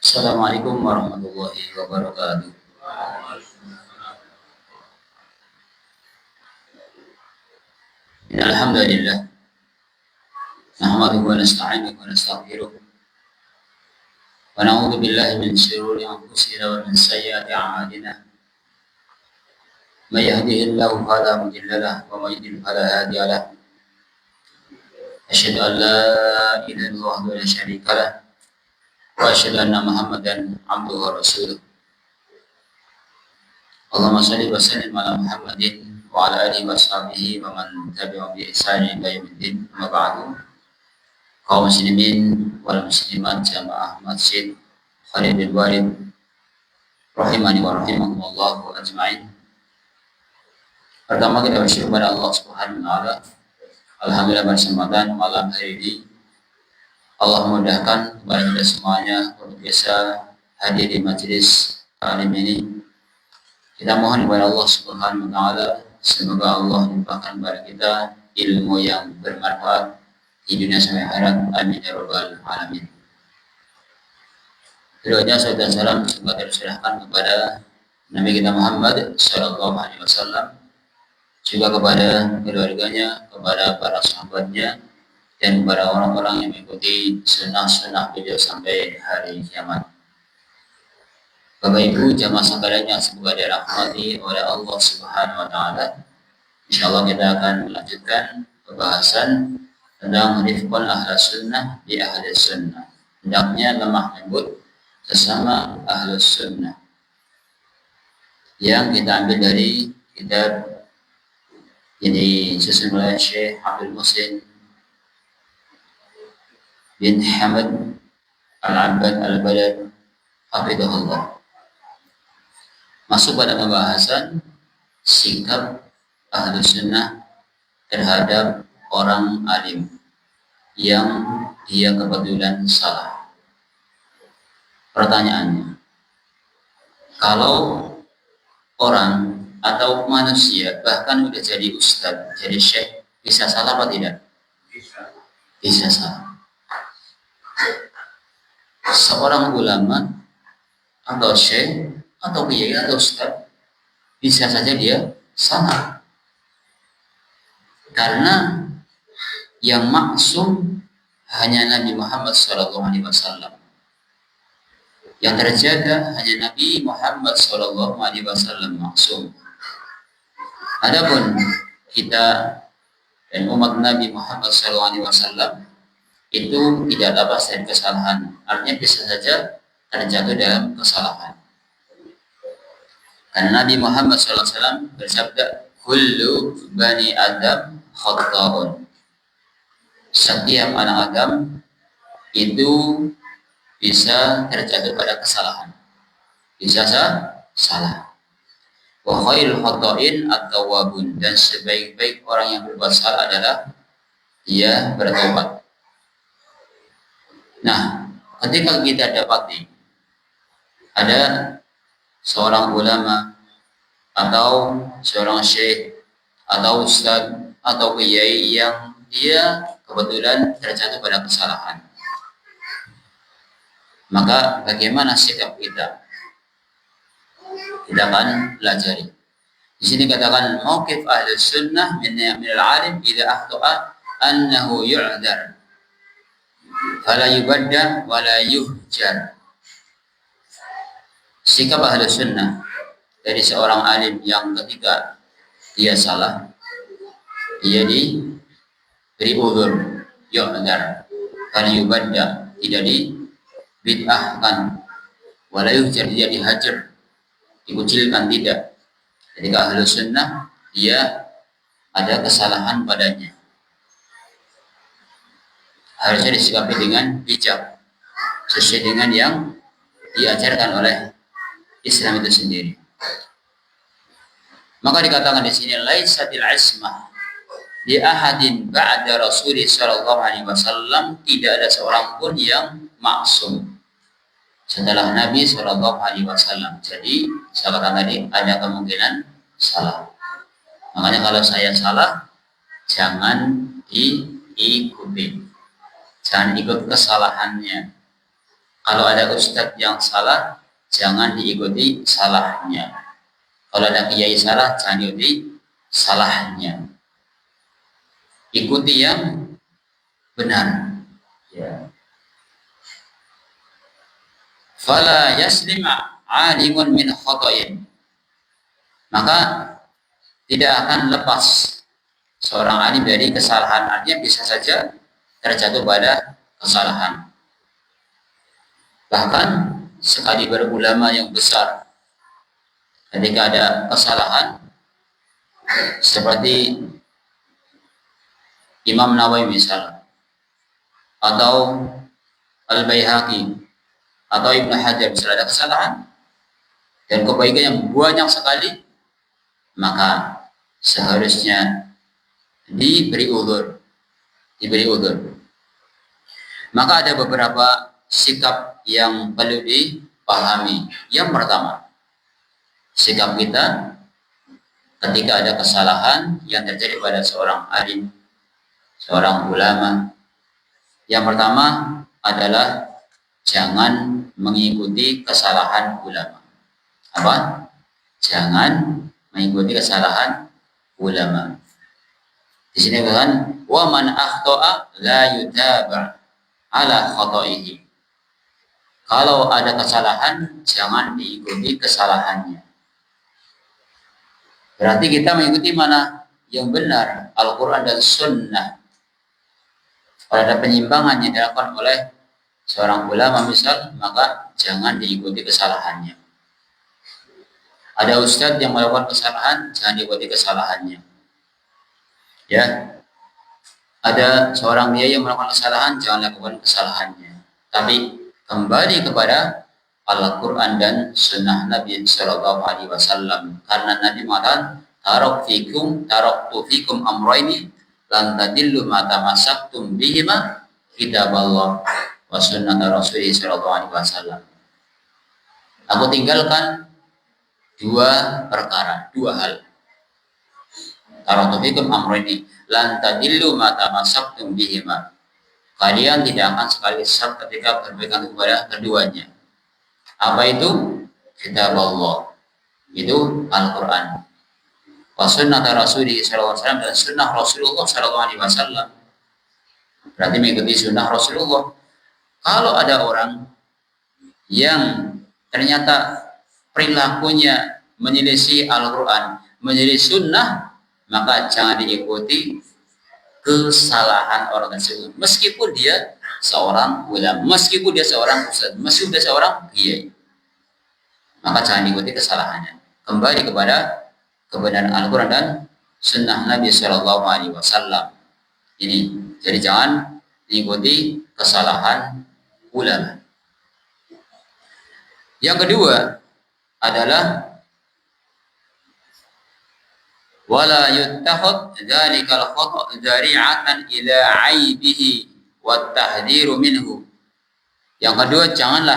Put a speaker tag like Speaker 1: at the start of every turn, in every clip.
Speaker 1: Assalamualaikum warahmatullahi wabarakatuh. Alhamdulillah. Nahmaduhu wa nasta'inuhu wa nastaghfiruh. Wa na'udzu billahi min shururi anfusina wa min sayyiati a'malina. May yahdihillahu fala mudilla lahu wa may yudlil fala hadiya lahu. Asyhadu an la ilaha illallah wa la syarika lahu wa asyhadu anna Muhammadan abduhu wa rasuluh. Allahumma shalli wa sallim ala Muhammadin wa ala alihi wa sahbihi wa man tabi'ahum bi ihsan ila yaumiddin. Amma ba'du. Kaum muslimin wal muslimat jamaah Masjid Khalid bin Walid rahimani wa rahimakumullah ajma'in. Pertama kita bersyukur kepada Allah Subhanahu wa taala. Alhamdulillah pada kesempatan malam hari ini Allah memudahkan kepada kita semuanya untuk bisa hadir di majelis alim ini. Kita mohon kepada Allah Subhanahu wa taala semoga Allah limpahkan kepada kita ilmu yang bermanfaat di dunia sampai akhirat. Amin ya rabbal alamin. Keduanya salam dan salam semoga tercurahkan kepada Nabi kita Muhammad sallallahu alaihi wasallam, juga kepada keluarganya, kepada para sahabatnya, dan kepada orang-orang yang mengikuti sunnah-sunnah beliau sampai hari kiamat. Bapak Ibu jamaah sekalian yang semoga dirahmati oleh Allah Subhanahu wa taala. Insyaallah kita akan melanjutkan pembahasan tentang rifqul ahlus sunnah di ahlus sunnah. Hendaknya lemah lembut sesama ahlus sunnah. Yang kita ambil dari kitab ini disusun oleh Syekh Abdul Muhsin bin Hamad Al-Abbad Al-Badr hafizahullah. Masuk pada pembahasan sikap ahlus sunnah terhadap orang alim yang dia kebetulan salah. Pertanyaannya, kalau orang atau manusia bahkan udah jadi ustadz, jadi syekh, bisa salah apa tidak? Bisa salah. Seorang ulama atau syekh atau kiai atau ustadz bisa saja dia salah. Karena yang maksum hanya Nabi Muhammad SAW. Yang terjaga hanya Nabi Muhammad SAW maksum. Adapun kita dan umat Nabi Muhammad SAW itu tidak lepas dari kesalahan. Artinya bisa saja terjatuh dalam kesalahan. Karena Nabi Muhammad SAW bersabda, kullu bani Adam khata'un. Setiap anak Adam itu bisa terjatuh pada kesalahan, bisa salah. Wa khairul khata'in at-tawwabun, dan sebaik-baik orang yang berbuat salah adalah dia bertobat. Nah, ketika kita dapati ada seorang ulama atau seorang syekh atau ustaz atau kiai yang dia kebetulan terjatuh pada kesalahan, maka bagaimana sikap kita? Kita akan pelajari. Di sini katakan mauqif ahli sunnah min al-alim idza akhta'a annahu yu'dzar fala yubadda wa la yuhjar. Sikap ahli sunnah dari seorang alim yang ketika dia salah, dia diberi uzur, yu'dzar fala yubadda, tidak dibid'ahkan, wa la yuhjar, tidak dihajar, dikucilkan, tidak. Ketika ahli sunnah dia ada kesalahan padanya, harusnya disikapi dengan bijak sesuai dengan yang diajarkan oleh Islam itu sendiri. Maka dikatakan di sini laisatil ismah li ahadin ba'da Rasulullah sallallahu alaihi wasallam, tidak ada seorang pun yang maksum setelah Nabi sallallahu alaihi wasallam. Jadi saya katakan tadi ada kemungkinan salah. Makanya kalau saya salah jangan diikuti. Jangan ikut kesalahannya. Kalau ada ustadz yang salah, jangan diikuti salahnya. Kalau ada kiai salah, jangan diikuti salahnya. Ikuti yang benar. Ya. Fala yaslim alimun min khata'in. Maka tidak akan lepas seorang alim dari kesalahan. Artinya bisa saja terjatuh pada kesalahan. Bahkan sekali berulama yang besar, ketika ada kesalahan seperti Imam Nawawi misalnya, atau Al-Baihaqi, atau Ibnu Hajar, misalnya ada kesalahan dan kebaikan yang banyak sekali, maka seharusnya diberi uzur. Maka ada beberapa sikap yang perlu dipahami. Yang pertama, sikap kita ketika ada kesalahan yang terjadi pada seorang alim, seorang ulama. Yang pertama adalah jangan mengikuti kesalahan ulama. Apa? Jangan mengikuti kesalahan ulama. Di sini kan wa man akhta'a la yutaba' ala khata'ihi. Kalau ada kesalahan jangan diikuti kesalahannya. Berarti kita mengikuti mana yang benar, Al-Qur'an dan Sunnah. Kalau ada penyimpangan yang dilakukan oleh seorang ulama misal, maka jangan diikuti kesalahannya. Ada ustadz yang melakukan kesalahan, jangan diikuti kesalahannya. Ya, ada seorang dia yang melakukan kesalahan, jangan lakukan kesalahannya. Tapi kembali kepada Al-Quran dan Sunnah Nabi Sallallahu Alaihi Wasallam. Karena Nabi mengatakan, taraktu fikum amroini lan tadillu ma tamassaktum bihima kitaballah wa sunnata Rasulih Sallallahu Alaihi Wasallam. Aku tinggalkan dua perkara, dua hal. Taraktu fikum amroini lan tadillu ma tamassaktum bihima. Kalian tidak akan sekali sesat ketika berpegang kepada keduanya. Apa itu? Kitab Allah. Itu Al-Quran. Wa sunnata Rasulih sallallahu alaihi wasallam, dan sunnah Rasulullah sallallahu alaihi wasallam. Berarti mengikuti sunnah Rasulullah. Kalau ada orang yang ternyata perilakunya menyelisih Al-Quran, menyelisih sunnah, maka jangan diikuti kesalahan orang tersebut. Meskipun dia seorang ulama, meskipun dia seorang ustaz, meskipun dia seorang kiai, maka jangan diikuti kesalahannya. Kembali kepada kebenaran Al-Quran dan Sunnah Nabi Sallallahu Alaihi Wasallam. Ini, jadi jangan diikuti kesalahan ulama. Yang kedua adalah wala yuttakhad dzalikal khata' dzari'atan ila 'aibihi wat tahdhiru minhu. Yang kedua, jangan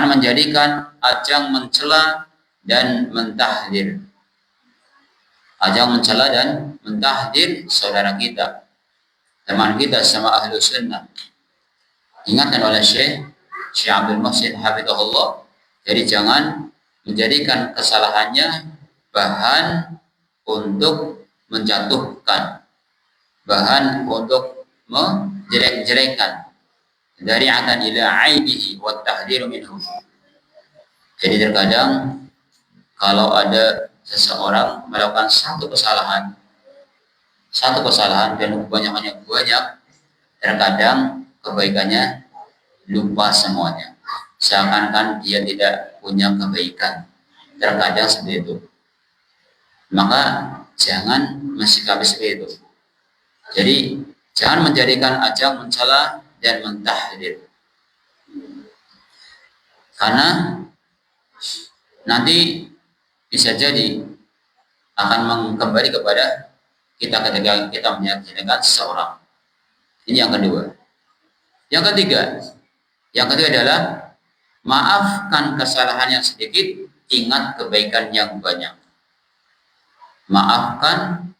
Speaker 1: menjadikan ajang mencela dan mentahdir. Ajang mencela dan mentahdir saudara kita, teman kita sama ahlu sunnah. Ingatkan oleh Syekh Abdul Muhsin hafizahullah. Jadi jangan menjadikan kesalahannya bahan untuk menjatuhkan, bahan untuk menjelek-jelekan, dari akan ila aibihi wa tahdhiru minhu. Jadi terkadang kalau ada seseorang melakukan satu kesalahan dan kebanyakannya banyak, terkadang kebaikannya lupa semuanya, seakan-akan dia tidak punya kebaikan. Terkadang seperti itu. Maka jangan mensikapi seperti itu. Jadi jangan menjadikan ajang mencela dan mentahdir, karena nanti bisa jadi akan kembali kepada kita ketika kita menyaksikan seseorang. Ini yang kedua. Yang ketiga adalah maafkan kesalahan yang sedikit, ingat kebaikan yang banyak. Maafkan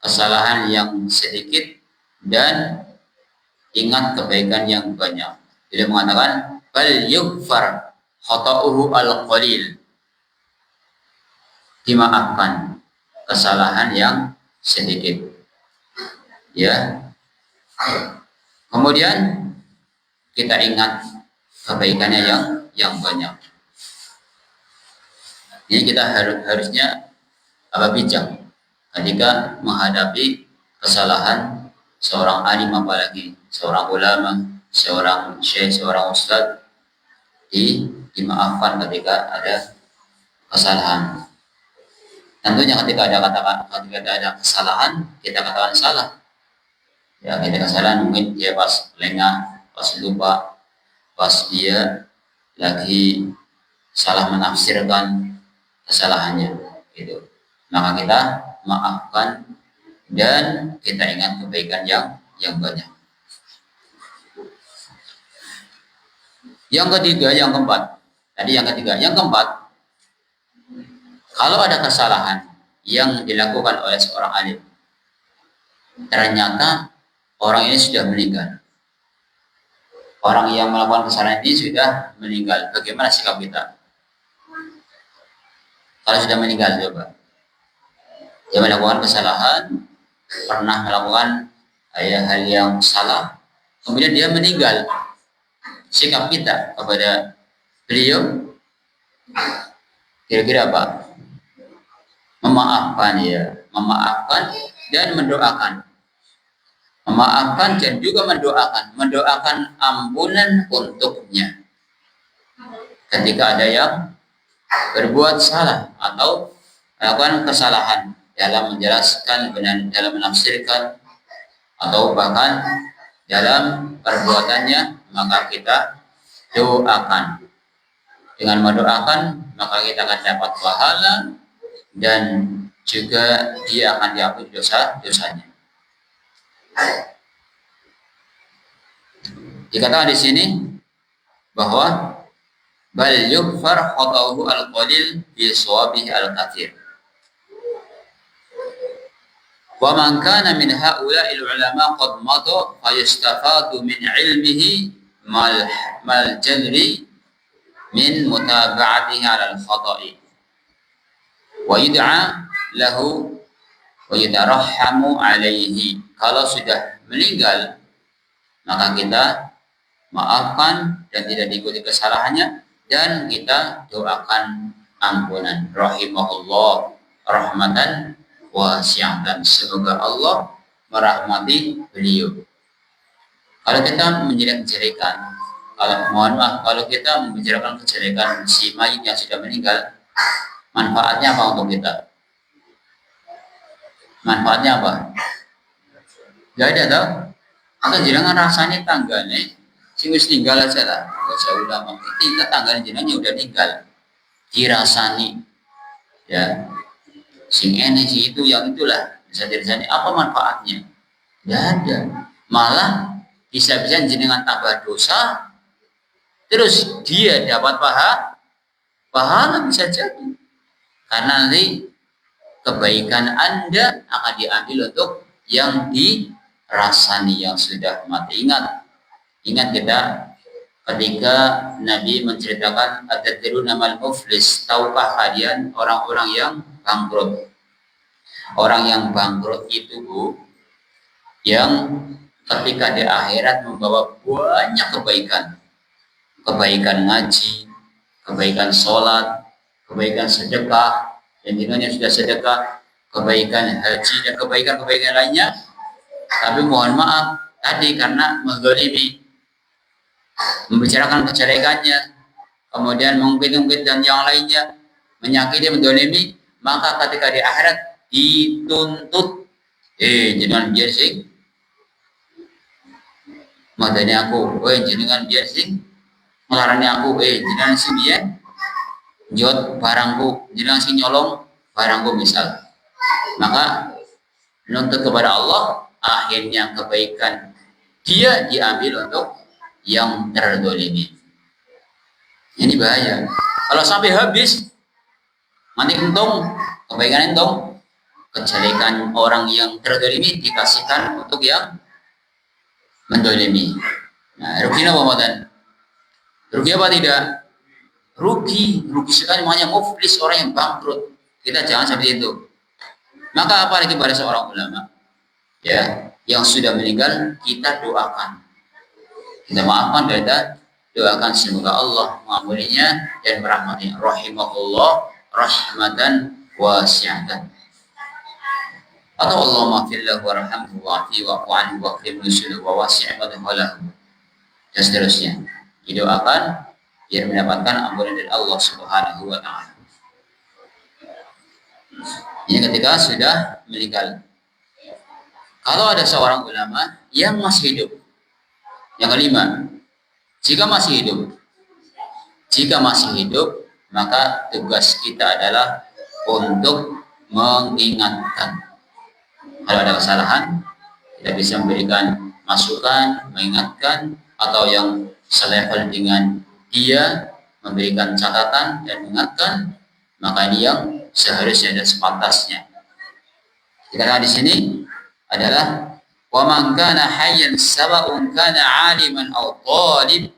Speaker 1: kesalahan yang sedikit dan ingat kebaikan yang banyak. Dia mengatakan bal yughfar khata'uhu al-qalil. Dimaafkan kesalahan yang sedikit. Ya. Kemudian kita ingat kebaikannya yang banyak. Ini kita harusnya bijak ketika menghadapi kesalahan seorang alim, apalagi seorang ulama, seorang syekh, seorang ustadz, dimaafkan ketika ada kesalahan. Tentunya ketika ada kesalahan, kita katakan salah. Ya, kita kesalahan mungkin dia pas lengah, pas lupa, pas dia lagi salah menafsirkan kesalahannya, gitu. Maka kita maafkan dan kita ingat kebaikan yang banyak. Yang keempat. Kalau ada kesalahan yang dilakukan oleh seorang alim, ternyata orang ini sudah meninggal. Orang yang melakukan kesalahan ini sudah meninggal. Bagaimana sikap kita? Kalau sudah meninggal, coba. Dia melakukan kesalahan, pernah melakukan hal yang salah, kemudian dia meninggal. Sikap kita kepada beliau kira-kira apa? Memaafkan dan mendoakan. Memaafkan dan juga mendoakan ampunan untuknya. Ketika ada yang berbuat salah atau melakukan kesalahan dalam menjelaskan, dalam menafsirkan, atau bahkan dalam perbuatannya, maka kita doakan. Dengan mendoakan, maka kita akan dapat pahala dan juga dia akan diampuni dosa-dosanya. Dikatakan di sini bahwa bal yughfar khata'uhu al-qalil bi shawabihi al-katsir. Wa man kana min haula'il ulama qad mada fa yastafadu min ilmihi mal jadri min mutaba'atihi 'ala al-khata'i wa yud'a lahu wa yutarahhamu 'alaihi. Kalau sudah meninggal, maka kita maafkan dan tidak diikuti kesalahannya, dan kita doakan ampunan. Rahimahullah rahmatan wasi'atan. Semoga Allah merahmati beliau. Kalau kita menjelek-jelekan, kalau kita membicarakan kejelekan si mayit yang sudah meninggal, manfaatnya apa untuk kita? Manfaatnya apa? Gak ada tau? Atau jangan rasanya tangganya sing wis ninggal aja lah, gak usah ulama. Kita tangganya jenengnya udah ninggal, dirasani, ya. Sing ene sih itu yang itulah bisa dirasani. Apa manfaatnya? Gak ada. Malah bisa-bisa jenengan tambah dosa, terus dia dapat pahala bisa jadi. Karena nanti kebaikan Anda akan diambil untuk yang dirasani yang sudah mati. Ingat kita ketika Nabi menceritakan at-tadruna mal muflis, tahukah kalian orang-orang yang bangkrut. Orang yang bangkrut itu Bu, yang ketika di akhirat membawa banyak kebaikan. Kebaikan ngaji, kebaikan sholat, kebaikan sedekah, yang dimana sudah sedekah, kebaikan haji, dan kebaikan-kebaikan lainnya. Tapi mohon maaf, tadi karena menzalimi, membicarakan kejelekannya, kemudian mengungkit-ungkit dan yang lainnya, menyakiti, menzalimi, maka ketika di akhirat dituntut, jangan biar sing madani aku, jangan biar sing melarani aku, jangan sing biar jod barangku, jangan sing nyolong barangku misal. Maka menuntut kepada Allah, akhirnya kebaikan dia diambil untuk yang terdolimi. Ini bahaya. Kalau sampai habis, nanti untung, kebaikan untung, kejelekan orang yang terdolimi dikasihkan untuk yang mendolimi. Nah, rugi apa Muhammad? Rugi apa tidak? Rugi sekali, makanya muflis, orang yang bangkrut. Kita jangan seperti itu. Maka apalagi pada seorang ulama, ya, yang sudah meninggal, kita doakan. Kita maafkan, kita doakan semoga Allah mengampuninya dan merahmatinya. Rahimahullah rahmatan wasi'atan. Atau Allahumma fillahu warhamhu wa'afi wa'fu anhu wa'krim nusulahu wa wasi' madkhalahu. Dan seterusnya. Didoakan biar mendapatkan ampunan dari Allah Subhanahu wa taala. Ini ketika sudah meninggal. Kalau ada seorang ulama yang masih hidup. Yang kelima, jika masih hidup, maka tugas kita adalah untuk mengingatkan. Kalau ada kesalahan, kita bisa memberikan masukan, mengingatkan, atau yang selevel dengan dia, memberikan catatan dan mengingatkan, maka ini yang seharusnya dan sepantasnya. Dikatakan di sini adalah wa man kana hayyan sawa'un kana 'aliman aw talib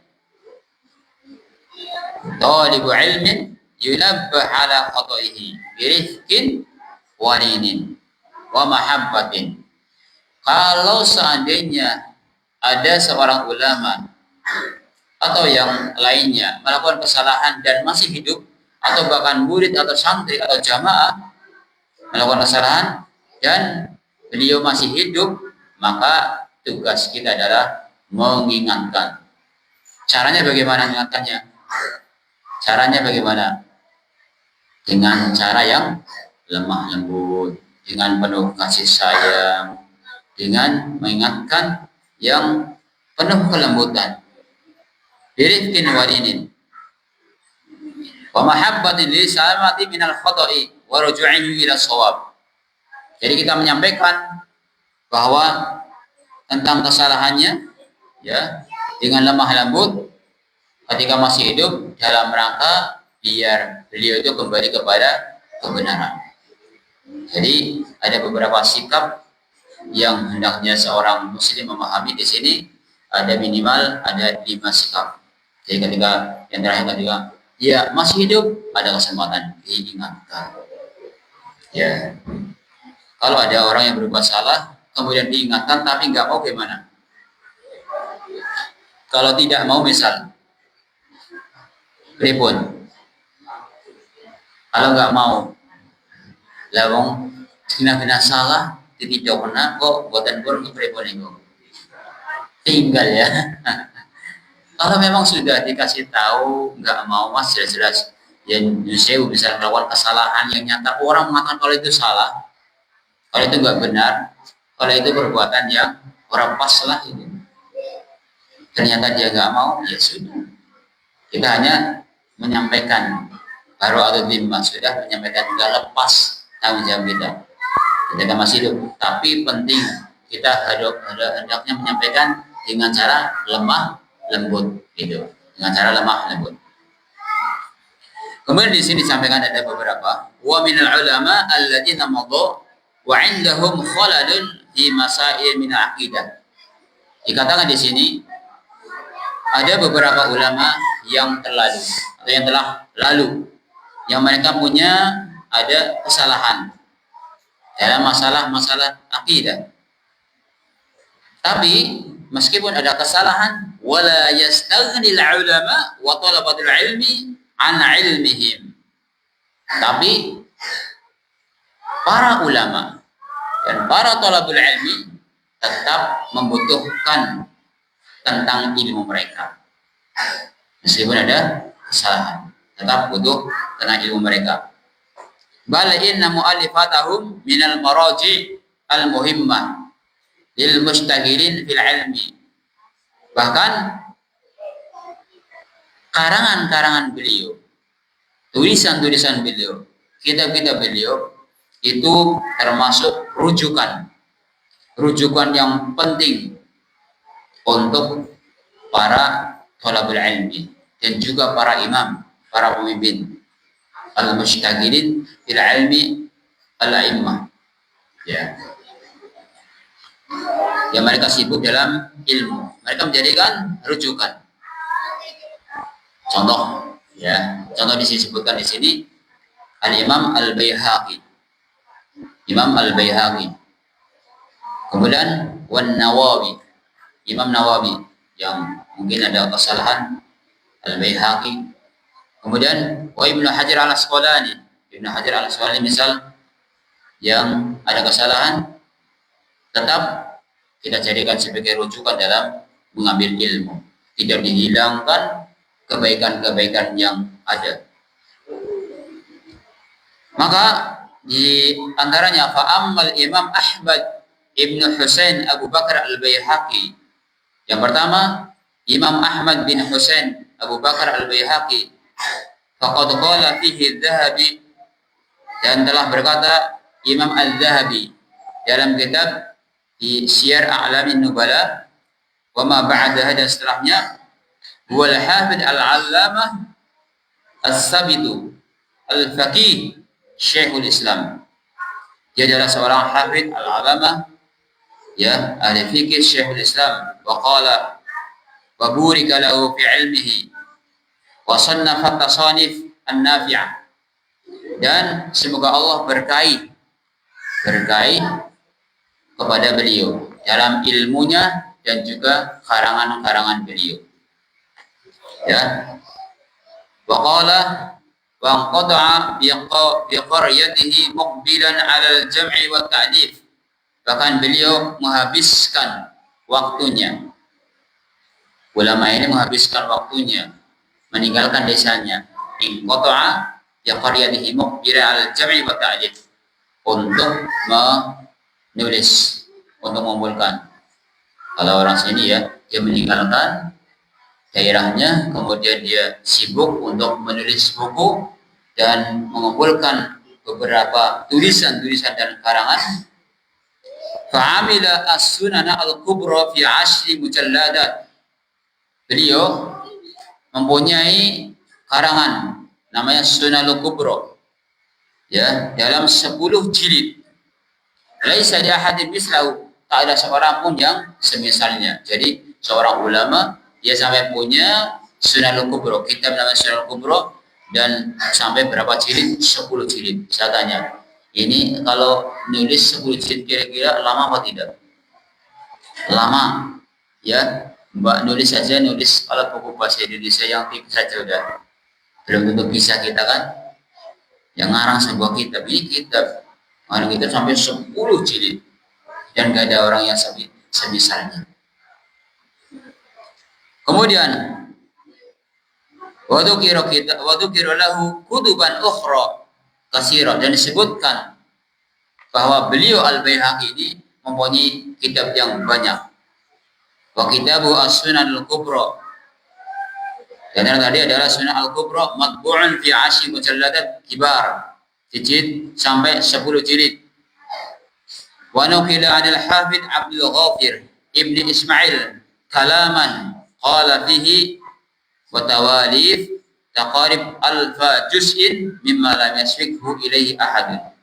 Speaker 1: ilmin yunabbah ala khata'ihi birifqin walinin wa mahabbatin. Kalau seandainya ada seorang ulama atau yang lainnya melakukan kesalahan dan masih hidup, atau bahkan murid atau santri atau jamaah melakukan kesalahan dan beliau masih hidup, maka tugas kita adalah mengingatkan. Caranya bagaimana mengingatkannya? Caranya bagaimana? Dengan cara yang lemah lembut, dengan penuh kasih sayang, dengan mengingatkan yang penuh kelembutan. Birifqin walinin wa mahabbatin li salamati minal khata'i wa ruju'ihi ila shawab. Jadi kita menyampaikan bahwa tentang kesalahannya, ya, dengan lemah lembut ketika masih hidup, dalam rangka biar beliau itu kembali kepada kebenaran. Jadi ada beberapa sikap yang hendaknya seorang muslim memahami. Di sini ada minimal ada 5 sikap. Jadi ketika yang terakhir, ketika dia masih hidup, ada kesempatan diingatkan. Ya, kalau ada orang yang berbuat salah kemudian diingatkan tapi nggak mau, gimana? Kalau tidak mau, misal pripun? Kalau nggak mau, lawang kena salah tidak pernah kok buatan pun pripun itu tinggal, ya. Kalau memang sudah dikasih tahu nggak mau, Mas, jelas-jelas yang Yusuf bisa melakukan kesalahan yang nyata, orang mengatakan kalau itu salah, kalau itu nggak benar, kalau itu perbuatan yang orang pas lah itu. Ternyata dia nggak mau, ya sudah. Kita hanya menyampaikan, baru atau timah sudah menyampaikan, nggak lepas tanggung jawab kita ketika masih hidup. Tapi penting kita hendaknya menyampaikan dengan cara lemah lembut, gitu, dengan cara lemah lembut. Kemudian di sini disampaikan ada beberapa wa minal ulama alladziina madhu wa 'indahum khaladun fi masail min aqidah. Dikatakan di sini ada beberapa ulama yang terlalu atau yang telah lalu, yang mereka punya ada kesalahan dalam masalah-masalah akidah. Tapi meskipun ada kesalahan, wala yastaghnil ulama wa talabatul ilmi an ilmihim. Tapi para ulama dan para talabul ilmi tetap membutuhkan tentang ilmu mereka. Meskipun ada kesalahan, tetap butuh tentang ilmu mereka. Bal inna mu'allifatahum minal maraji' al-muhimmah lil mustaghilin fil ilmi. Bahkan karangan-karangan beliau, tulisan-tulisan beliau, kitab-kitab beliau itu termasuk rujukan yang penting untuk para thalabul ilmi dan juga para imam, para pemimpin al-mustaghilin fil ilmi al-a'immah, ya, yang mereka sibuk dalam ilmu, mereka menjadikan rujukan. Contoh, ya, contoh disebutkan di sini al-Imam al-Baihaqi, Imam al-Baihaqi. Kemudian wan Nawawi, Imam Nawawi yang mungkin ada kesalahan, al-Baihaqi. Kemudian wa Ibnu Hajar al-Asqalani, Ibnu Hajar al-Asqalani misal yang ada kesalahan, tetap kita jadikan sebagai rujukan dalam mengambil ilmu, tidak dihilangkan kebaikan-kebaikan yang ada. Maka di antaranya fa'ammal Imam Ahmad Ibnu Husain Abu Bakar al-Baihaqi. Yang pertama, Imam Ahmad bin Husain Abu Bakar al-Baihaqi, faqad qala fihi Adz-Dzahabi, dan telah berkata Imam Adz-Dzahabi dalam kitab di Syiar A'lamin Nubala, wa ma ba'daha, dan setelahnya, wal hafidh al-allamah as-sabitu al-faqih Syekhul Islam. Dia adalah seorang hafidh al-allamah, ya, ahli fikih Syekhul Islam. Wa qala wa burika lahu fi ilmihi wa sannafa tasanif an-nafi'ah, dan semoga Allah berkahi kepada beliau dalam ilmunya dan juga karangan-karangan beliau, ya. Wa qala wa qada'a bi qaryatihi muqbilan 'ala al-jam'i wa ta'lif. Bahkan beliau menghabiskan waktunya, ulama ini menghabiskan waktunya meninggalkan desanya, qada'a bi qaryatihi muqbilan 'ala al-jam'i wa ta'lif, untuk menulis, untuk mengumpulkan. Kalau orang sini, ya, dia meninggalkan daerahnya, kemudian dia sibuk untuk menulis buku dan mengumpulkan beberapa tulisan-tulisan dan karangan. Fa'amila as-sunana al-kubra fi 10 mujalladat. Beliau mempunyai karangan namanya Sunanul Kubra, ya, dalam 10 jilid. Laisa li ahadin mislahu, tak ada seorang pun yang semisalnya. Jadi seorang ulama dia sampai punya Sunanul Kubra, kitab namanya Sunanul Kubra, dan sampai berapa jilid? 10 jilid. Saya tanya, ini kalau nulis 10 jilid kira-kira lama apa tidak? Lama, ya. Mbak nulis saja, nulis kalau buku bahasa Indonesia yang tipis saja udah. Belum tentu bisa kita kan, yang ngarang sebuah kitab. Ini kitab kita sampai 10 jilid, dan gak ada orang yang semisalnya. Kemudian wa dzukira lahu kutuban ukhra katsira, dan disebutkan bahwa beliau Al-Baihaqi ini mempunyai kitab yang banyak. Wa kitabu as-Sunanul Kubra, dan yang tadi adalah Sunan Al-Kubra, matbu'un fi 10 mujalladat kibar, jilid sampai 10 jilid. Wa nuqila 'anil Hafidz Abdul Ghafir Ibnu Ismail kalaman qala fihi wa tawalif taqarib alfa juz'in mimma lam yasbiqhu ilaihi ahad.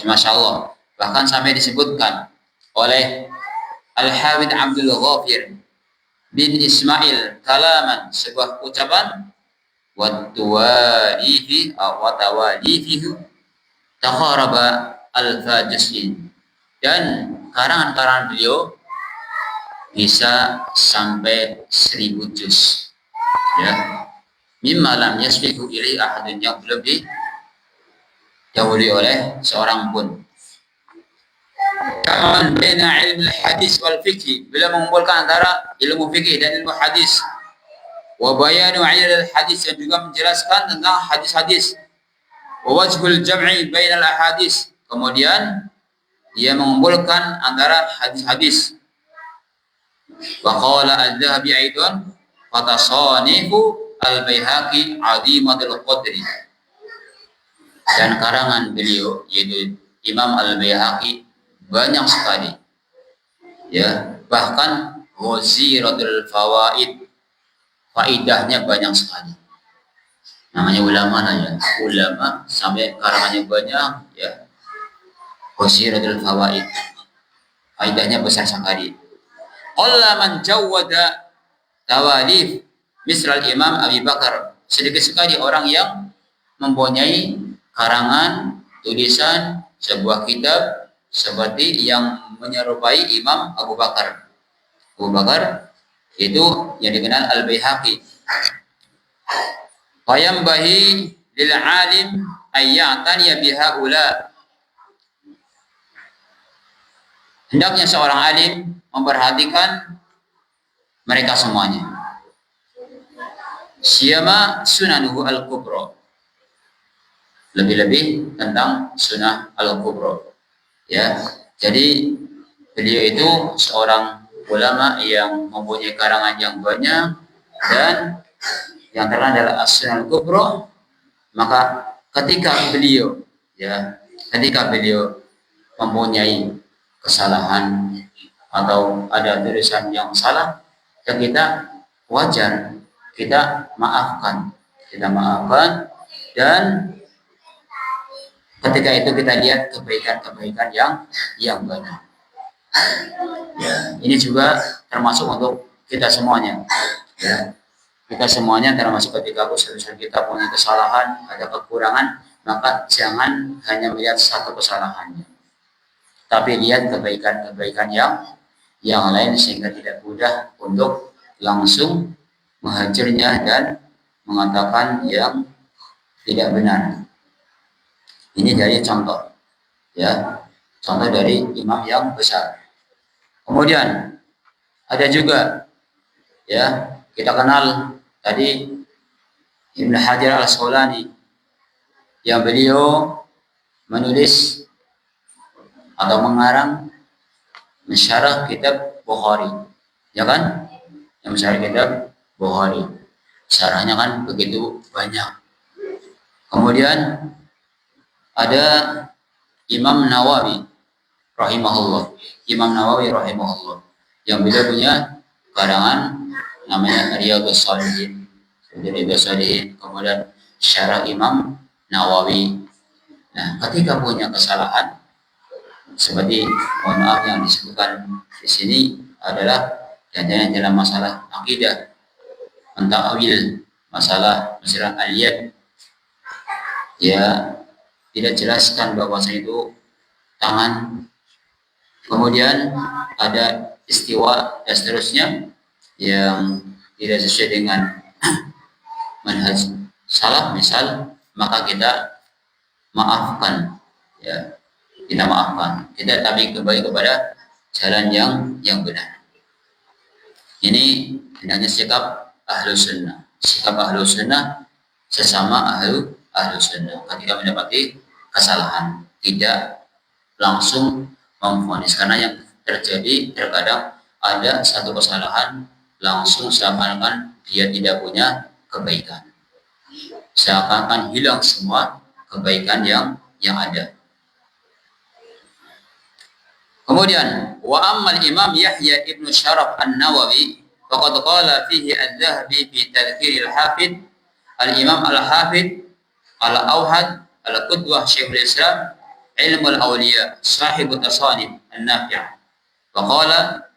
Speaker 1: Masyaallah, bahkan sampai disebutkan oleh Al-Hafidz Abdul Ghafir bin Ismail kalaman, sebuah ucapan, wa tawalifi taqaraba alfa juz'in, dan karangan-karangan beliau bisa sampai 1000 juz, ya, mimma lam yasbiqu ilaihi ahadun, yang belum didahului oleh seorang pun. Kaman baina ilmu hadis wal fikih, beliau mengumpulkan antara ilmu fikih dan ilmu hadis. Wa bayanu ilal hadis, yang juga menjelaskan tentang hadis-hadis. Wa wajhul jam'i bainal ahadis, kemudian dia mengumpulkan antara hadis-hadis. Wa qala adz-Dzahabi aidan fatasanifu al-Baihaqi 'azimatul qadri, dan karangan beliau yaitu Imam Al-Baihaqi banyak sekali, ya, bahkan ghaziratul fawaid, faidahnya banyak sekali. Namanya ulama lah, ya, ulama sampai karangannya banyak, ya, ghaziratul fawaid, faidahnya besar sekali. Allah man jawwada tawalif misal Imam Abi Bakar, sedikit sekali orang yang mempunyai karangan tulisan sebuah kitab seperti yang menyerupai Imam Abu Bakar. Abu Bakar itu yang dikenal Al-Baihaqi. Fayambahi lil alim ayyatani bihaula, hendaknya seorang alim memperhatikan mereka semuanya. Siyama sunanuhu al-kubra, lebih-lebih tentang sunnah al-kubra, ya. Jadi beliau itu seorang ulama yang mempunyai karangan yang banyak, dan yang terkenal adalah as-sunnah al-kubra. Maka ketika beliau mempunyai kesalahan atau ada tulisan yang salah, ya kita wajar, kita maafkan, dan ketika itu kita lihat kebaikan-kebaikan yang banyak. Ya, ini juga termasuk untuk kita semuanya, ya. Kita semuanya termasuk ketika usaha kita punya kesalahan, ada kekurangan, maka jangan hanya melihat satu kesalahannya, tapi lihat kebaikan-kebaikan yang lain, sehingga tidak mudah untuk langsung menghajarnya dan mengatakan yang tidak benar. Ini dari contoh, ya, contoh dari imam yang besar. Kemudian ada juga, ya, kita kenal tadi Ibnu Hajar Al-Asqalani, yang beliau menulis atau mengarang mensyarah kitab Bukhari, ya kan? Yang mensyarah kitab Bukhari, syarahnya kan begitu banyak. Kemudian ada Imam Nawawi rahimahullah, yang beliau punya karangan namanya Riyadhus Shalihin, kemudian syarah Imam Nawawi. Nah, ketika punya kesalahan seperti, mohon maaf, yang disebutkan di sini adalah contohnya dalam masalah akidah, mentawil, masalah al-yad, ya, tidak jelaskan bahwasanya itu tangan. Kemudian ada istiwa dan seterusnya yang tidak sesuai dengan manhaj salaf misal, maka kita maafkan, ya, kita tapi kembali kepada jalan yang benar. Ini hendaknya sikap ahlus sunnah sesama ahlus sunnah ketika mendapati kesalahan, tidak langsung memvonis, karena yang terjadi terkadang ada satu kesalahan langsung seakan-akan dia tidak punya kebaikan, seakan-akan hilang semua kebaikan yang ada. Kemudian wa ammal Imam Yahya ibn Syaraf An-Nawawi faqad qala fihi adz-Dzahabi fi tadhkir al-Hafidh al-Imam al-Hafidh al-Awhad al-Qudwah Syekhul Islam ilmu al-awliya sahib tasanif an-Nafi', wa qala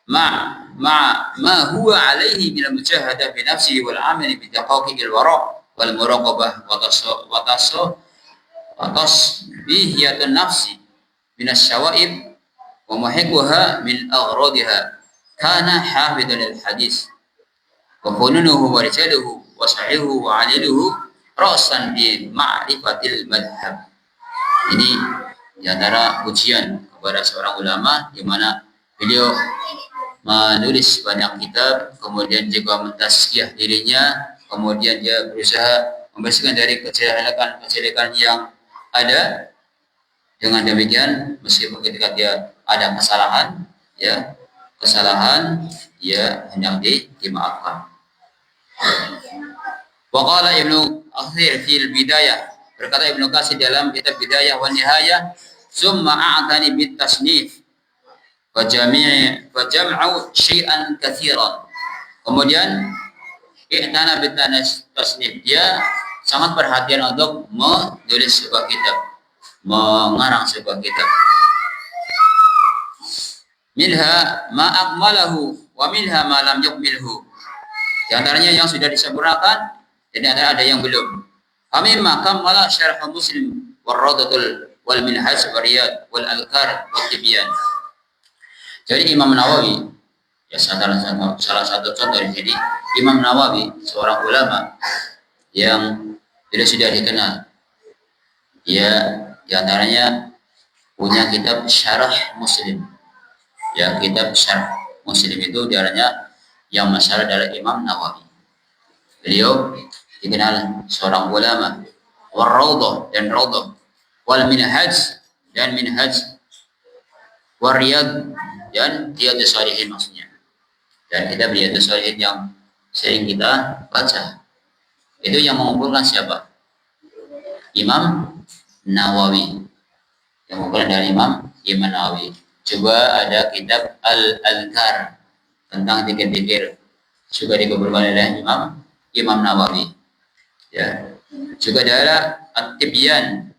Speaker 1: ma huwa alaihi min al-mujahadah bi nafsihi wal 'amali bi daqaqiqil wara' wal muraqabah wa tasbihiyatun nafsi minas syawaib wa muhiquha min aghradiha kana hafidhan lil hadis wa fununuhu wa rijaluhu wa sahihuhu wa aliluhu rasan bi ma'rifatil madhab. Ini diantara ujian kepada seorang ulama di mana beliau menulis banyak kitab, kemudian juga mentazkiyah dirinya, kemudian dia berusaha membersihkan dari kejelekan-kejelekan yang ada. Dengan demikian, meskipun ketika dia ada kesalahan, hendak dimaafkan. Wa qala Ibnu Katsir fil Bidayah, berkata Ibnu Katsir dalam kitab Bidayah wa Nihayah, summa a'tani bit tasnif wa jam'u syai'an katsiran. Kemudian i'tana bit tasnif, dia sangat perhatian untuk menulis sebuah kitab, mengarang sebuah kitab. Minha ma akmalahu wa minha ma lam yukmilhu. Di antaranya yang sudah disempurnakan dan di antara ada yang belum. Mimma kamala syarh Muslim wal Rawdatul wal Minhaj wal Riyad wal Adhkar wal Tibyan. Jadi Imam Nawawi, ya salah satu contoh di sini, Imam Nawawi seorang ulama yang sudah dikenal. Ya, di antaranya punya kitab Syarah Muslim. Ya, kitab Syarah Muslim itu diantaranya yang masalah adalah Imam Nawawi. Beliau dikenal seorang ulama. Wal Rawdah dan Rawdah, wal Minhaj dan Minhaj, wal Riyad dan Riyadus Shalihin maksudnya. Dan kitab Riyadus Shalihin yang sering kita baca itu yang mengumpulkan siapa? Imam Nawawi. Yang mengumpulkan dari Imam Nawawi. Juga ada kitab Al-Adhkar tentang zikir-zikir, juga dikumpulkan oleh Imam Nawawi. Ya. Juga ada At-Tibyan.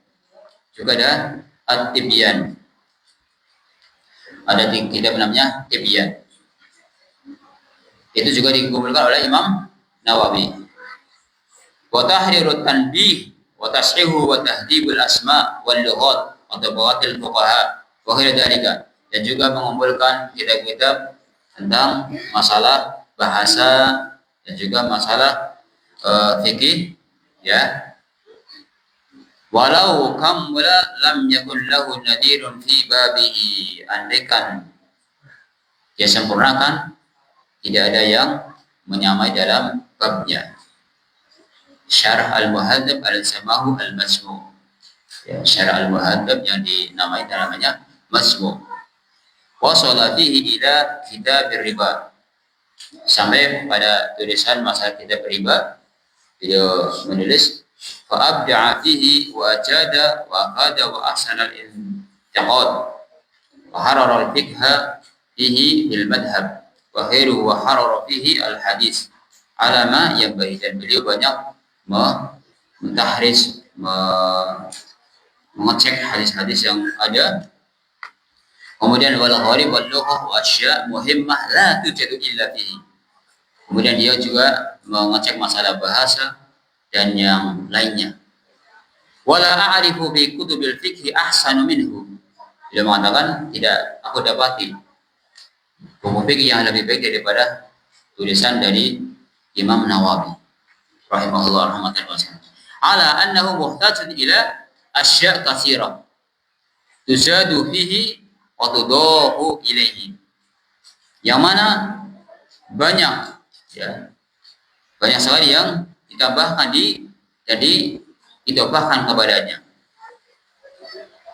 Speaker 1: Ada kitab namanya Tibyan. Itu juga dikumpulkan oleh Imam Nawawi. Wa tahrirut tanbih wa tashihu wa tahdhibul asma wal lughat wa tabawatil fuqaha wa ghairi dzalika. Dan juga mengumpulkan kitab-kitab tentang masalah bahasa dan juga masalah fikih, ya. Walau kamula lam yakun lahu nadirun fi babihi, andaikan dia sempurnakan, tidak ada yang menyamai dalam babnya. Syarah Al-Muhadzab al-Samahu al-Masmu'. Ya, Syarah Al-Muhadzab yang dinamai namanya Masmu'. Wasala fihi ila kitab riba, sampai pada tulisan masalah kitab riba. Beliau menulis fa abda'a fihi wa ajada wa qada wa ahsana al-intiqad wa harara al-fiqha fihi bil madhhab wa khairu wa harara fihi al-hadis ala ma yanbaghi. Dan beliau banyak mentahriz, mengecek hadis-hadis yang ada. Kemudian wal gharib wal lughah wa asya' muhimmah la tujadu illa fihi. Kemudian dia juga mengecek masalah bahasa dan yang lainnya. Wala a'rifu fi kutubil fiqh ahsanu minhu. Dia mengatakan, tidak aku dapati buku fikih yang lebih baik daripada tulisan dari Imam Nawawi rahimahullah rahmatan wasi'ah. Ala annahu muhtajun ila asya' katsirah tuzadu fihi wa tudahu ilaihi. Yang mana banyak, ya, banyak sekali yang ditambahkan jadi ditambahkan kepadanya.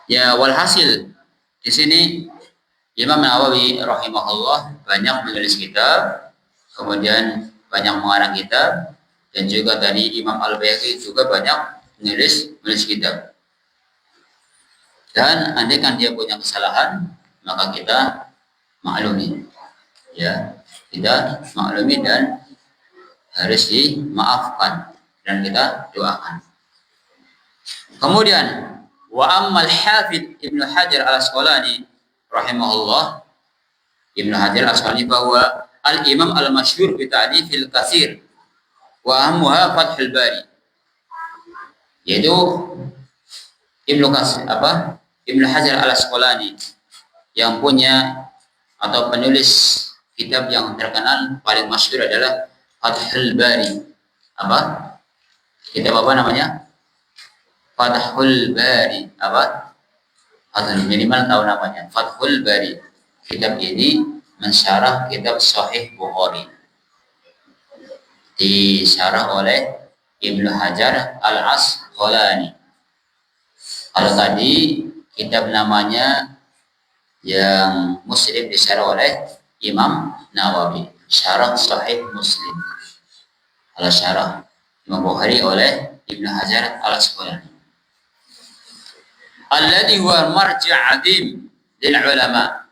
Speaker 1: Ya, walhasil di sini Imam Nawawi rahimahullah banyak menulis kitab, kemudian banyak mengarang kitab, dan juga tadi Imam Al-Baihaqi juga banyak menulis kitab. Dan andaikan dia punya kesalahan, maka kita maklumi, ya, kita maklumi dan harus dimaafkan dan kita doakan. Kemudian wa ammal Hafidz Ibnu Hajar Al-Asqalani rahimahullah, Ibnu Hajar Al-Asqalani bahwa al-imam al-masyhur bi ta'rifil katsir wa ahmuha Fathul Bari, yaitu Ibnu Hajar Al Asqalani yang punya atau penulis kitab yang terkenal paling masyhur adalah Fathul Bari. Apa? Kitab apa namanya? Fathul Bari. Apa? Fathul, minimal tahu namanya. Fathul Bari. Kitab ini mensyarah kitab Sahih Bukhari. Disyarah oleh Ibnu Hajar Al Asqalani. Kalau tadi kitab namanya yang Muslim disyarah oleh Imam Nawawi, syarah Sahih Muslim. Kalau syarah Imam Bukhari oleh Ibnu Hajar Al Asqalani. Alladhi huwa marji' 'azim lil ulama.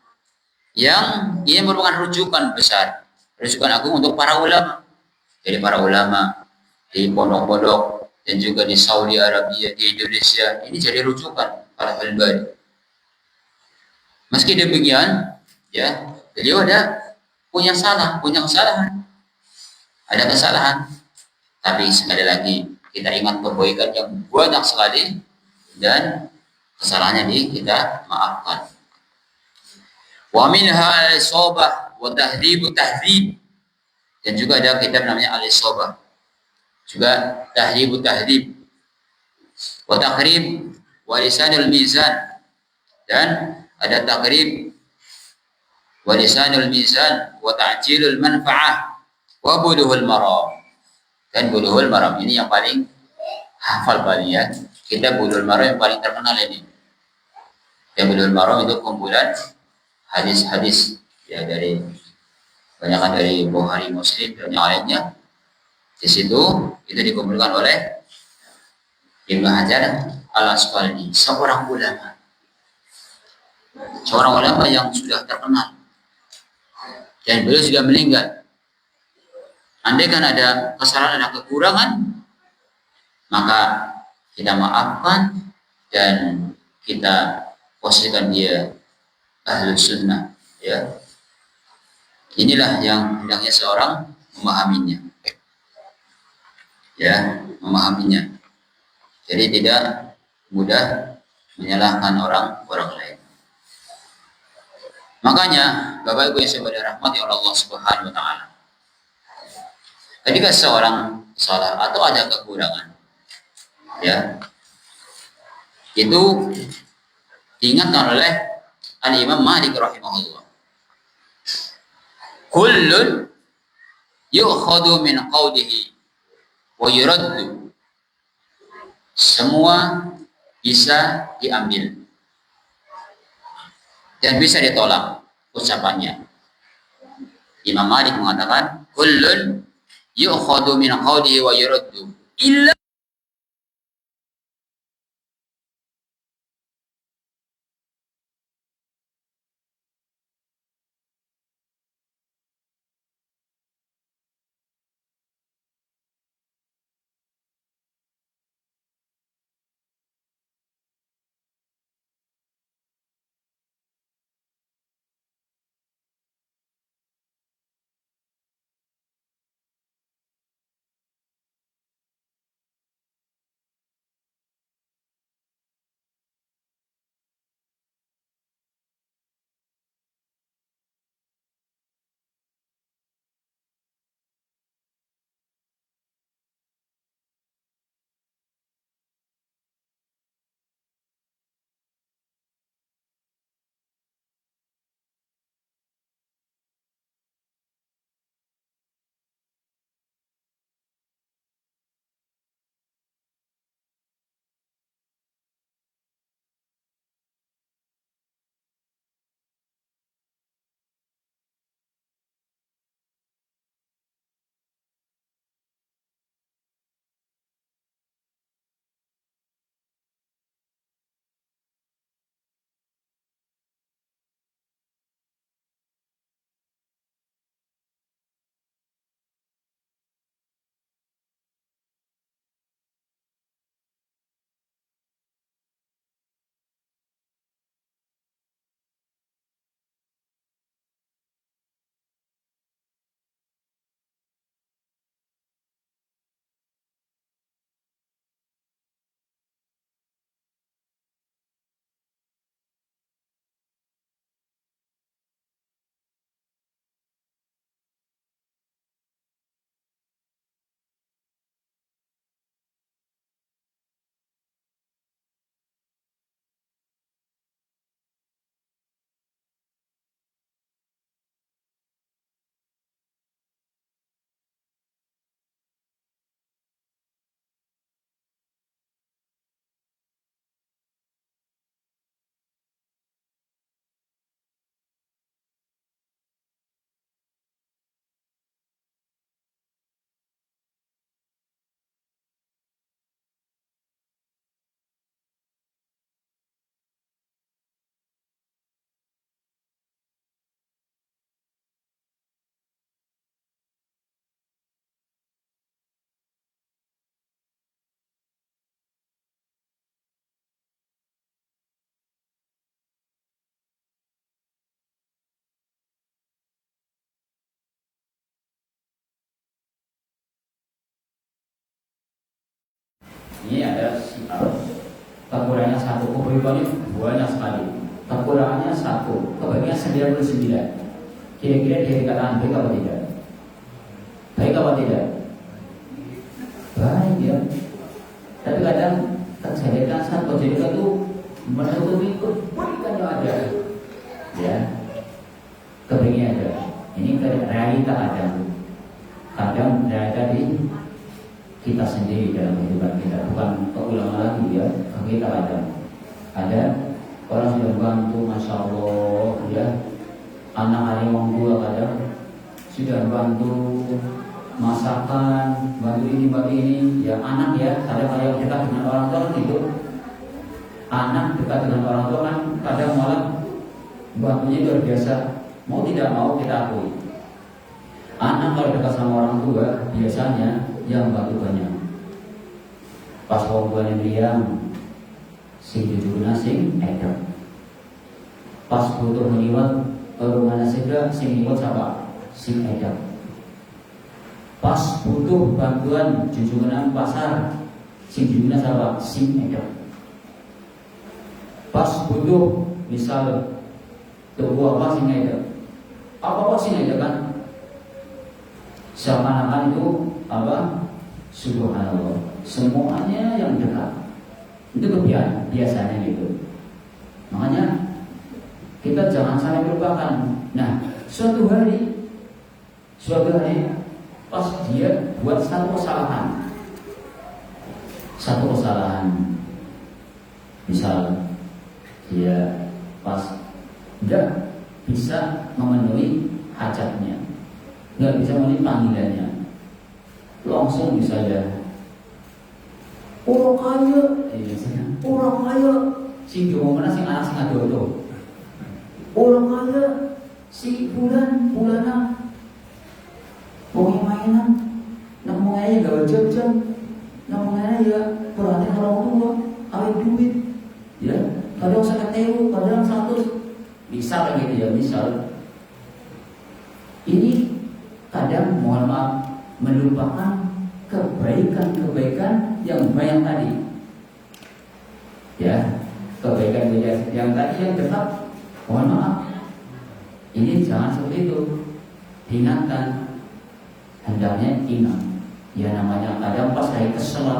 Speaker 1: Yang ini merupakan rujukan besar, rujukan agung untuk para ulama. Jadi para ulama di pondok-pondok dan juga di Saudi Arabia, di Indonesia, ini jadi rujukan para Al-Bani. Meski demikian, ya, beliau punya kesalahan. Ada kesalahan. Tapi sekali lagi kita ingat kebaikan yang banyak sekali dan kesalahannya kita maafkan. Wa minha al-isabah wa tahdhib dan juga ada kitab namanya al-isabah. Juga tahdhib wa taqrib wa lisanul mizan, dan ada taqrib wa lisanul mizan wa ta'jilul manfa'ah wa bulughul maram. Dan bulughul maram ini yang paling hafal paling ya. Kita bulughul maram yang paling terkenal ini. Ya, bulughul maram itu kumpulan hadis-hadis ya dari kebanyakan dari Bukhari, Muslim dan yang lainnya. Di situ itu dikumpulkan oleh Ibnu Hajar Al Asqalani, seorang ulama yang sudah terkenal dan beliau sudah meninggal. Andai kan ada kesalahan, ada kekurangan, maka kita maafkan dan kita posisikan dia Ahlus Sunnah, ya. Inilah yang hendaknya seorang memahaminya, ya, memahaminya. Jadi tidak mudah menyalahkan orang lain. Makanya Bapak Ibu yang saya rahmati oleh Allah Subhanahu wa taala, ketika seorang salah atau ada kekurangan, ya, itu diingatkan oleh Al-Imam Malik rahimahullah. Kullun yu'khadu min qawlihi wa yuraddu. Semua bisa diambil dan bisa ditolak ucapannya. Imam Malik mengatakan kullun yu'khadu min qawlihi wa yuraddu illa
Speaker 2: kekurangannya 1, kebaikannya banyak sekali. Kekurangannya 1, kebaikannya 99. Kira-kira dia dikatakan baik apa tidak? Baik apa tidak? Baik ya. Tapi kadang kejadian itu menutupi kebaikan yang ada. Ya, kebaikannya ada. Ini realita ada. Kadang realita di kita sendiri dalam kehidupan kita, bukan keulangan lagi ya. Kita ada orang sudah bantu, masya Allah ya. Anak ada yang tua kadang sudah bantu masakan, bantu ini ya. Anak ya, kadang yang dekat dengan orang tua kan gitu. Anak dekat dengan orang tua kan kadang malah bantunya luar biasa. Mau tidak mau kita akui, anak kalau dekat sama orang tua biasanya yang bantu banyak. Pas hubungan yang sing jujurna sing edok. Pas butuh meliwat rumah nasibnya sing liwat siapa? Sing edok. Pas butuh bantuan junjungan pasar sing jujurna siapa? Sing edok. Pas butuh misal tubuh apa sing edok? Apa sing edok kan? Seakan-akan itu apa? Subhanallah. Semuanya yang dekat. Itu kebiasaan biasanya gitu. Makanya kita jangan sampai melupakan. Nah, suatu hari pas dia buat satu kesalahan, misal dia pas tidak bisa memenuhi hajatnya, nggak bisa memenuhi panggilannya, langsung misalnya orang kaya si gimana sing anak sing adodo, orang kaya si bulanan mau mainan, nak mau aja gak jajan, nak mau aja ya perhatian orang tua, awet duit, ya kadang sangat tewu, kadang 100. Misal gitu ya, misal ini kadang mohon maaf melupakan kebaikan yang banyak tadi, ya kebaikan yang tadi yang tetap mohon maaf ini jangan seperti itu. Ingatkan, hendaknya ingat ya, namanya kadang pas saya kesel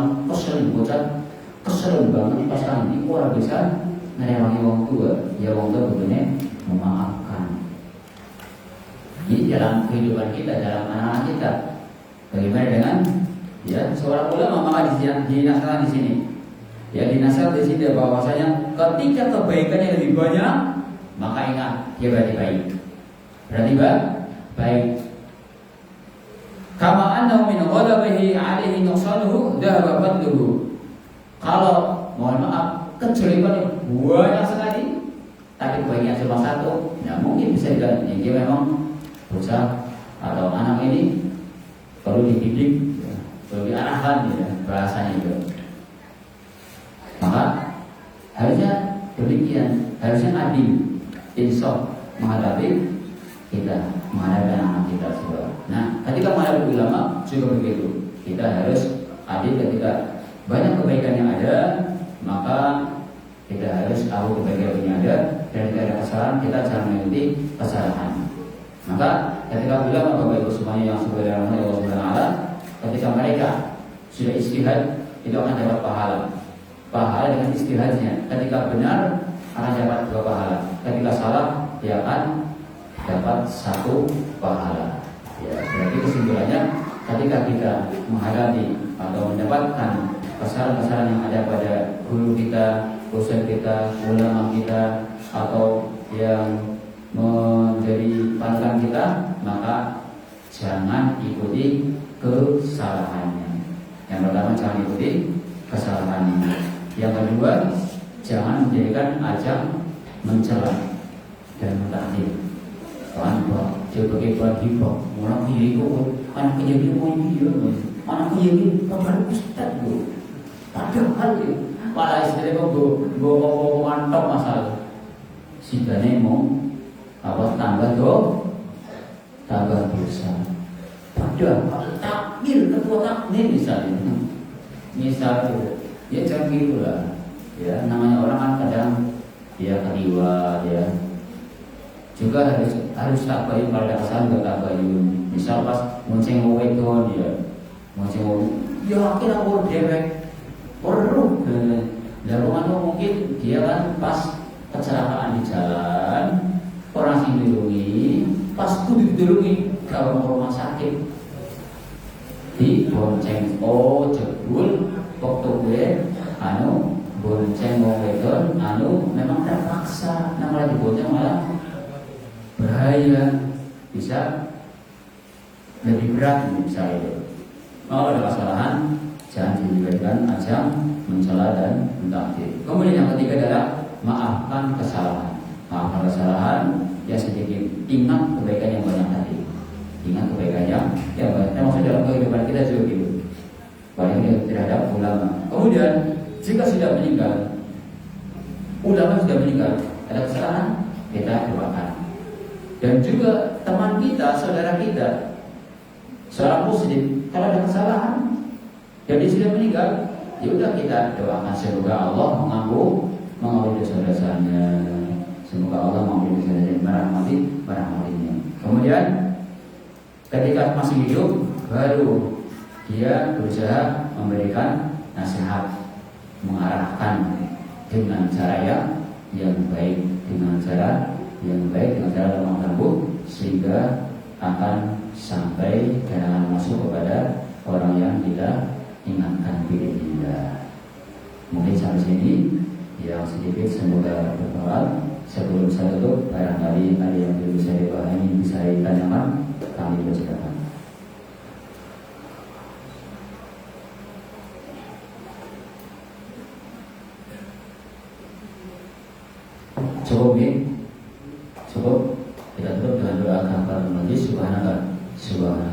Speaker 2: banget pas kali ini orang bisa ngerewangi wong tua, ya wong tua betulnya memaafkan. Ini dalam kehidupan kita, dalam anak-anak kita. Bagaimana dengan ya seorang ulama maka dinasihat di sini. Ya dinasihat di sini bahwasanya ketika kebaikannya lebih banyak, maka ingat dia berarti baik. Berarti baik. Kama annahu min ghadabihi 'alaihi nuqsanuhu dhahaba fadluhu. Kalau mohon maaf kejelekannya banyak sekali, tapi kebaikannya cuma 1, ya mungkin bisa diganti. Dia memang bocah atau anak ini perlu dididik, perlu diarahkan ya, bahasanya itu. Maka harusnya demikian, harusnya adil, insaf menghadapi kita, menghadapi anak kita juga. Nah, ketika menghadapi ulama juga begitu. Kita harus adil ketika banyak kebaikan yang ada, maka kita harus tahu kebaikan yang ada, dan ketika ada kesalahan kita jangan mengikuti kesalahan. Maka ketika ulama Bapak Ibu semuanya yang sebenarnya Allah Subhanahu wa taala, ketika mereka sudah istihad itu akan dapat pahala dengan istihadnya. Ketika benar akan dapat 2 pahala, ketika salah dia akan dapat 1 pahala. Ya, berarti kesimpulannya ketika kita menghadapi atau mendapatkan kesalahan-kesalahan yang ada pada guru kita, dosen kita, ulama kita, atau yang menjadi panutan kita, maka jangan ikuti kesalahannya. Yang pertama, jangan ikuti kesalahannya. Yang kedua, jangan menjadikan ajang mencela dan mentakdir. Tanpa sebagai hibah, orang kiri kok anak kejadian mau dia, anak kejadian kabar ustad bu. Padahal malah istilahnya bawa mantap masalah. Sidane mau apa tambah dosa. Padahal takmir ketua takmir misalnya Ya jangan gitu lah. Ya namanya orang kan kadang dia keliwat ya. Juga harus tabayun, kalau ada kesalahan juga tabayun. Misal pas monceng wedon ya, monceng wedon, ya akhirnya aku dewek, perlu. Dan rumah tuh mungkin dia kan pas kecelakaan di jalan, orang sing dilindungi, pas kudu dilindungi kalau mau rumah sakit, di bonceng, oh jebul waktu gue, bonceng wedon, memang terpaksa, namanya di bonceng malah bahaya, bisa lebih berat misalnya itu. Kalau ada kesalahan, jangan dijadikan ajang mencela dan mentakdir. Kemudian yang ketiga adalah maafkan kesalahan. Maafkan kesalahan ya sedikit. Ingat kebaikan yang banyak tadi. Ingat kebaikannya yang banyak. Maksudnya dalam kehidupan kita juga gitu. Banyak terhadap ulama. Kemudian jika sudah meninggal, ulama sudah meninggal, ada kesalahan, kita doakan. Dan juga teman kita, saudara kita, seorang muslim, kalau ada kesalahan, jadi sudah meninggal, ya udah kita doakan semoga Allah mengampuni dosa-dosanya, semoga Allah mengampuni dosa-dosanya, merahmatinya. Kemudian ketika masih hidup, baru dia berusaha memberikan nasihat, mengarahkan dengan cara yang baik, dengan cara lemah lembut, sehingga akan sampai dan akan masuk kepada orang yang kita ingatkan biidznillah. Mungkin sampai sini yang sedikit, semoga bermanfaat. Sebelum saya tutup, barangkali ada yang belum saya dipahami, bisa ditanyakan, kami persilakan. Cukup ya? Cukup. Kita tutup dengan doa kafaratul majlis. Subhanallah.